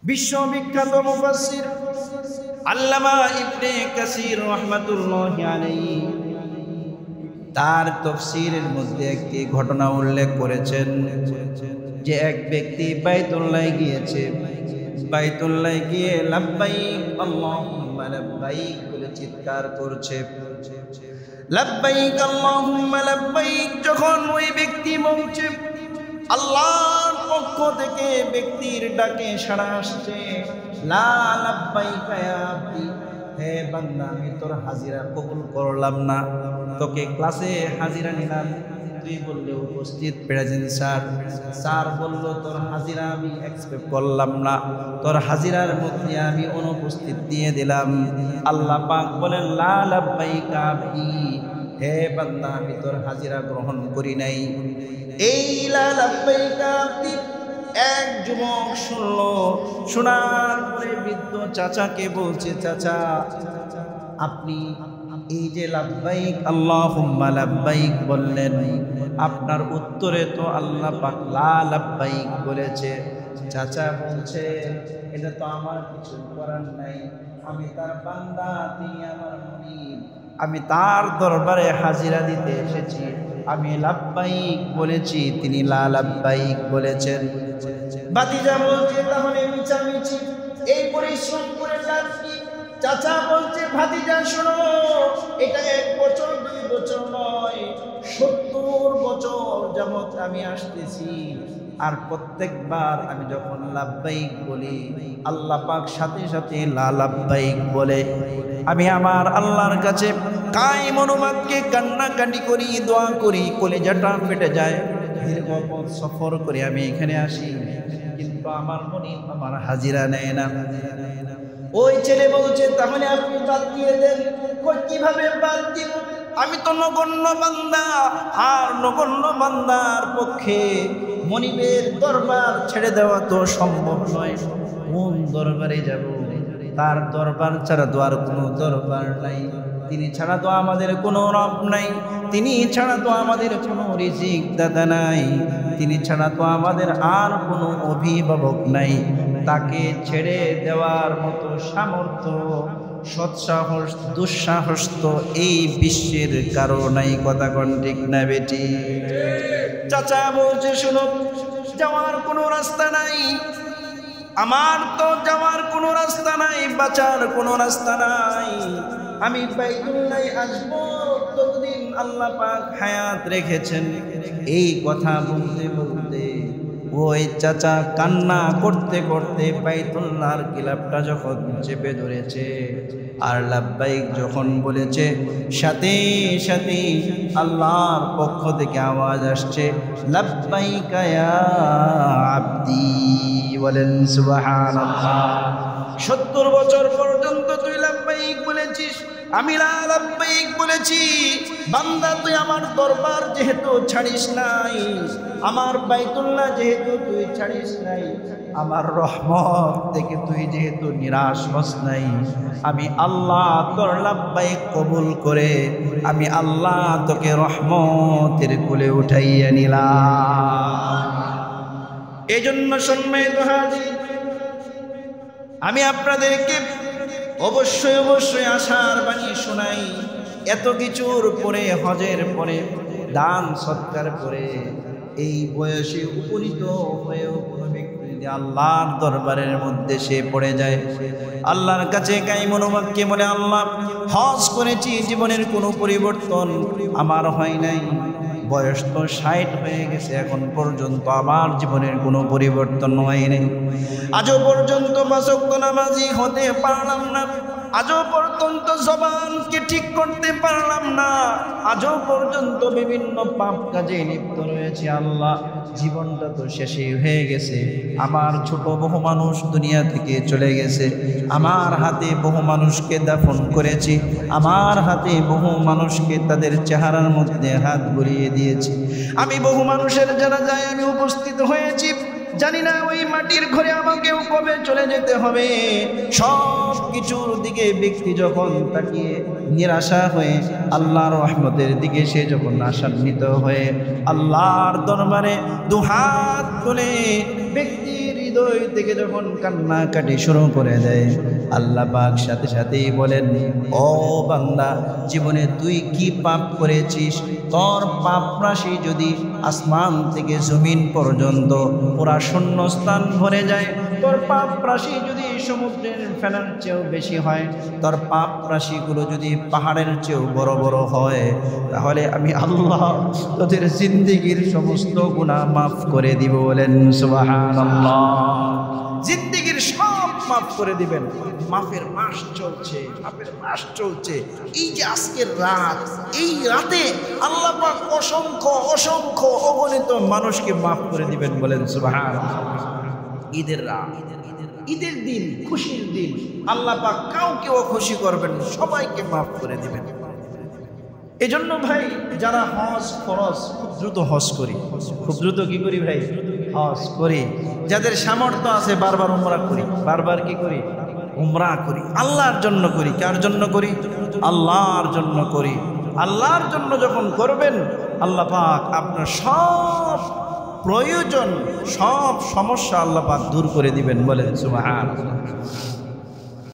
বিশ্ববিখ্যাত মুফাসসির আল্লামা ইবনে কাসির রাহমাতুল্লাহি আলাইহি তার তাফসীরের মধ্যে একটি ঘটনা উল্লেখ করেছেন যে এক ব্যক্তি বাইতুল্লাহ গিয়েছে, বাইতুল্লাহ গিয়ে লাব্বাইক আল্লাহুম্মা লাব্বাইক বলে চিৎকার করছে। লাব্বাইক আল্লাহুম্মা লাব্বাইক যখন ওই ব্যক্তি বলছে, আল্লাহর পক্ষ থেকে ব্যক্তির ডাকে সাড়া আসছে, লা লাব্বাইকা ইয়া আবদি, হে বান্দা আমি তোর হাজিরা কবুল করলাম না, তোকে ক্লাসে হাজিরা নিলাম, তুই বললে উপস্থিত প্রেজেন্ট স্যার, স্যার বলল তোর হাজিরা আমি অ্যাকসেপ্ট করলাম না, তোর হাজিরার মধ্যে আমি অনুপস্থিত দিয়ে দিলাম। আল্লাহ পাক বলেন লা লাব্বাইকা আবদি, হে বান্দা আমি তোর হাজিরা গ্রহণ করি নাই। এই লা লাব্বাইকা আবদি এক যুবক শুনল, শোনার পরে বৃদ্ধ চাচাকে বলছে, চাচা আপনি এই যে লাব্বাইক আল্লাহুম্মা লাব্বাইক বললেন, আপনার উত্তরে তো আল্লাহ পাক লা লাব্বাইক বলেছে। চাচা বলছে এটা তো আমার কিছু করার নাই, আমি তার বান্দা, তিনি আমার মুরিদ, আমি তার দরবারে হাজিরা দিতে এসেছি, আমি লাব্বাইক বলেছি, তিনি লা লাব্বাইক বলেছেন। ভাতিজা বলছে তাহলে মিছামিছি এই পরিশ্রম করে লাভ কি? চাচা বলছে ভাতিজা শোনো, এটা 1 বছর 2 বছর নয়, 70 বছর যাবত আমি আসতেছি, আর প্রত্যেকবার আমি যখন লাব্বাইক বলি আল্লাহ পাক সাথে সাথে লা লাব্বাইক বলে। আমি আমার আল্লাহর কাছে কায়েম অনুবাদকে কান্নাকাটি করি, দোয়া করি, কলিজাটা ফেটে যায়, দীর্ঘ পথ সফর করে আমি এখানে আসি, কিন্তু আমার মনে আমার হাজিরা নেয় না। ওই ছেলে বলছে তাহলে আপনি বাদ দিয়ে দেন। কিভাবে বাদ দিব? আমি তো নগণ্য বান্দা, আর নগণ্য বান্দার পক্ষে মনিবের দরবার ছেড়ে দেওয়া তো সম্ভব নয়। কোন দরবারে যাব? তার দরবার ছাড়া তো আর কোনো দরবার নাই, তিনি ছাড়া তো আমাদের কোনো রব নাই, তিনি ছাড়া তো আমাদের কোনো রিজিক দাতা নাই, তিনি ছাড়া তো আমাদের আর কোনো অভিভাবক নাই। তাকে ছেড়ে দেওয়ার মতো সামর্থ্য, সৎসাহস, দুঃসাহস তো এই বিশ্বের কারো নাই। কথা কোন ঠিক না বেটি? চাচা বলছে শুনো, যাওয়ার কোনো রাস্তা নাই, আমার তো যাওয়ার কোনো রাস্তা নাই, বাঁচার কোনো রাস্তা নাই। আমি বাইতুল্লাহ আসবো ততদিন আল্লাহ পাক হায়াত রেখেছেন। এই কথা বলতে বলতে ওই চাচা কান্না করতে করতে বাইতুল্লাহর গিলাফটা যখন চেপে ধরেছে আর লাব্বাইক যখন বলেছে, সাথে সাথে আল্লাহর পক্ষ থেকে আওয়াজ আসছে, লাব্বাইকা ইয়া আবদি, বলেন সুবহানাল্লাহ। 70 বছর পর্যন্ত তুই লাব্বাইক বলেছিস, আমি লা লাব্বাইক বলেছি। বান্দা তুই আমার দরবার যেহেতু ছাড়িস নাই, আমার বাইতুল্লাহ যেহেতু তুই ছাড়িস নাই, আমার রহমত থেকে তুই যেহেতু নিরাশ হস নাই, আমি আল্লাহ তোর লাব্বাইক কবুল করে আমি আল্লাহ তোকে রহমতের কোলে উঠাইয়া নিলাম। এই জন্য সম্মানিত হাজির, আমি আপনাদেরকে অবশ্যই অবশ্যই আশার বাণী শোনাই। এত কিছুর পরে, হজের পরে, দান সৎকার করে, এই বয়সে উপনীত হয়েও কোনো ব্যক্তি যদি আল্লাহর দরবারের মধ্যে সে পড়ে যায়, আল্লাহর কাছে কায়েম অনুবাদকে বলে, আল্লাহ হজ করেছি, জীবনের কোনো পরিবর্তন আমার হয় নাই, বয়স তো 60 হয়ে গেছে, এখন পর্যন্ত আমার জীবনের কোনো পরিবর্তন হয় নাই, আজও পর্যন্ত 5 ওয়াক্ত নামাজি হতে পারলাম না, আজও পর্যন্ত জবানকে ঠিক করতে পারলাম না, আজও পর্যন্ত বিভিন্ন পাপ কাজে লিপ্ত রয়েছে। আল্লাহ জীবনটা তো শেষই হয়ে গেছে, আমার ছোট বহু মানুষ দুনিয়া থেকে চলে গেছে, আমার হাতে বহু মানুষকে দাফন করেছি, আমার হাতে বহু মানুষকে তাদের চেহারার মধ্যে হাত বুলিয়ে দিয়েছি, আমি বহু মানুষের জানাজায় আমি উপস্থিত হয়েছি, জানি না ওই মাটির ঘরে আমাকেও কবে চলে যেতে হবে। সব কিছুর দিকে ব্যক্তি যখন তাকিয়ে নিরাশা হয়ে আল্লাহর রহমতের দিকে সে যখন আশান্বিত হয়ে আল্লাহর দরবারে দুহাত তুলে ব্যক্তির হৃদয় থেকে যখন কান্নাকাটি শুরু করে দেয়, আল্লাহ পাক সাথে সাথেই বলেন, ও বান্দা, জীবনে তুই কি পাপ করেছিস? তোর পাপ রাশি যদি আসমান থেকে জমিন পর্যন্ত পুরা শূন্যস্থান ভরে যায়, তোর পাপ রাশি যদি সমুদ্রের ফেনার চেয়েও বেশি হয়, তোর পাপ রাশিগুলো যদি পাহাড়ের চেয়েও বড় বড় হয়, তাহলে আমি আল্লাহ তোদের জিন্দেগির সমস্ত গুনাহ মাফ করে দিব। বলেন সুবহানাল্লাহ। জিন্দেগির সব মাফ করে দিবেন। মাফের মাস চলছে, মাফের মাস চলছে। এই যে আজকের রাত, এই রাতে আল্লাহ পাক অসংখ্য অসংখ্য অগণিত মানুষকে মাফ করে দিবেন। বলেন সুবহানাল্লাহ। ঈদের রাত, ঈদের দিন, খুশির দিন, আল্লাহ পাক কাউকেও খুশি করবেন, সবাইকে মাফ করে দিবেন। এজন্য ভাই, যারা হজ ফরজ, খুব দ্রুত হজ করি, খুব দ্রুত কি করি ভাই? হজ করি। যাদের সামর্থ্য আছে বারবার উমরা করি, বারবার কি করি? উমরা করি। আল্লাহর জন্য করি। কার জন্য করি? আল্লাহর জন্য করি। আল্লাহর জন্য যখন করবেন, আল্লাহ পাক আপনার সব প্রয়োজন, সব সমস্যা আল্লাহ পাক দূর করে দিবেন। বলেন সুবহানাল্লাহ।